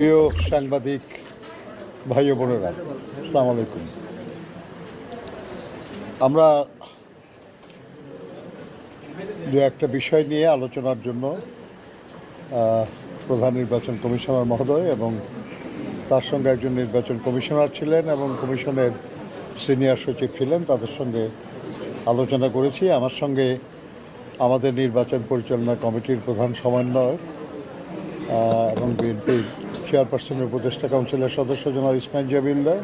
প্রিয় সাংবাদিক ভাই ও বোনেরা, আসসালামু আলাইকুম। আমরা দু একটা বিষয় নিয়ে আলোচনার জন্য প্রধান নির্বাচন কমিশনার মহোদয় এবং তার সঙ্গে একজন নির্বাচন কমিশনার ছিলেন এবং কমিশনের সিনিয়র সচিব ছিলেন, তাদের সঙ্গে আলোচনা করেছি। আমার সঙ্গে আমাদের নির্বাচন পরিচালনা কমিটির প্রধান সমন্বয়ক এবং বিএনপির চেয়ারপারসনের উপদেষ্টা কাউন্সিলের সদস্য জনাব ইসমাইল জাবিলদার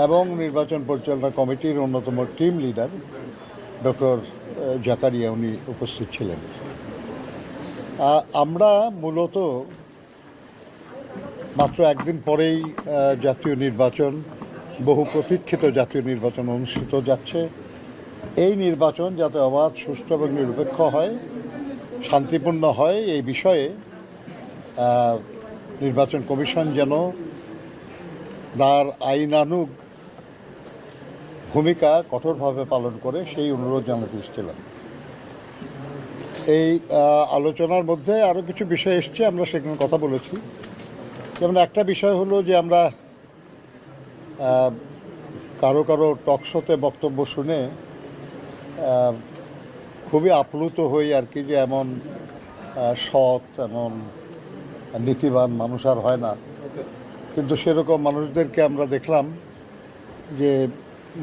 এবং নির্বাচন পরিচালনা কমিটির অন্যতম টিম লিডার ডক্টর জাকারিয়া উনি উপস্থিত ছিলেন। আমরা মূলত মাত্র একদিন পরেই জাতীয় নির্বাচন, বহু প্রতীক্ষিত জাতীয় নির্বাচন অনুষ্ঠিত যাচ্ছে। এই নির্বাচন যাতে অবাধ, সুষ্ঠু এবং নিরপেক্ষ হয়, শান্তিপূর্ণ হয়, এই বিষয়ে নির্বাচন কমিশন যেন তার আইনানুগ ভূমিকা কঠোরভাবে পালন করে সেই অনুরোধ জানাতে এসেছিলাম। এই আলোচনার মধ্যে আরও কিছু বিষয় এসছে, আমরা সেখানে কথা বলেছি। যেমন একটা বিষয় হলো যে আমরা কারো টকশোতে বক্তব্য শুনে খুবই আপ্লুত হই আর কি, যে এমন সৎ, এমন নীতিবান মানুষ আর হয় না। কিন্তু সেরকম মানুষদেরকে আমরা দেখলাম যে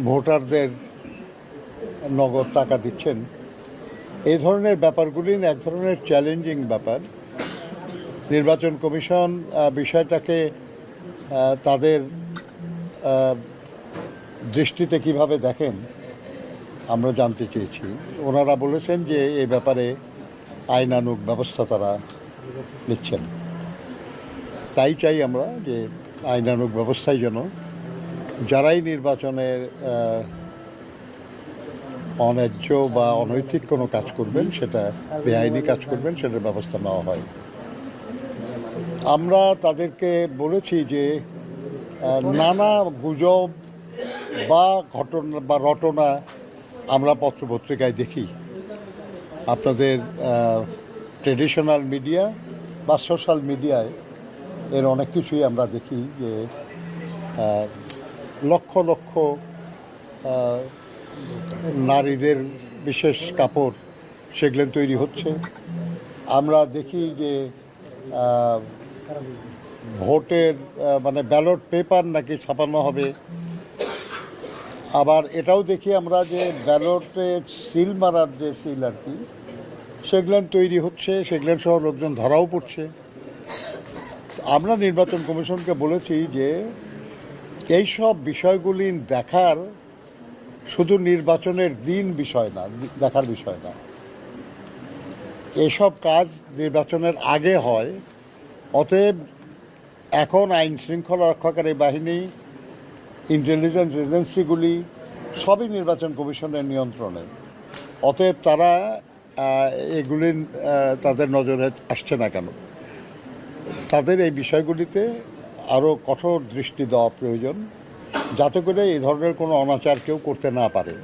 ভোটারদের নগদ টাকা দিচ্ছেন। এই ধরনের ব্যাপারগুলি এক ধরনের চ্যালেঞ্জিং ব্যাপার। নির্বাচন কমিশন বিষয়টাকে তাদের দৃষ্টিতে কিভাবে দেখেন আমরা জানতে চেয়েছি। ওনারা বলেছেন যে এই ব্যাপারে আইনানুগ ব্যবস্থা তারা নিচ্ছেন। তাই চাই আমরা যে আইনানুগ ব্যবস্থায় যেন যারাই নির্বাচনের অন্যায্য বা অনৈতিক কোনো কাজ করবেন, সেটা বেআইনি কাজ করবেন, সেটার ব্যবস্থা নেওয়া হয়। আমরা তাদেরকে বলেছি যে নানা গুজব বা ঘটনা বা রটনা আমরা পত্রপত্রিকায় দেখি, আপনাদের ট্রেডিশনাল মিডিয়া বা সোশ্যাল মিডিয়ায় এর অনেক কিছুই আমরা দেখি, যে লক্ষ লক্ষ নারীদের বিশেষ কাপড় সেগুলো তৈরি হচ্ছে। আমরা দেখি যে ভোটের মানে ব্যালট পেপার নাকি ছাপানো হবে। আবার এটাও দেখি আমরা যে ব্যালটে সিল মারার যে সিল আর কি, সেগুলো তৈরি হচ্ছে, সেগুলো সহ লোকজন ধরাও পড়ছে। আমরা নির্বাচন কমিশনকে বলেছি যে এই সব বিষয়গুলি দেখার শুধু নির্বাচনের দিন বিষয় না, দেখার বিষয় না। এসব কাজ নির্বাচনের আগে হয়। অতএব এখন আইন শৃঙ্খলা রক্ষাকারী বাহিনী, ইন্টেলিজেন্স এজেন্সিগুলি সবই নির্বাচন কমিশনের নিয়ন্ত্রণে। অতএব তারা এগুলি তাদের নজরে আসছে না কেন, তাদের এই বিষয়গুলিতে আরও কঠোর দৃষ্টি দেওয়া প্রয়োজন, যাতে করে এই ধরনের কোনো অনাচার কেউ করতে না পারে।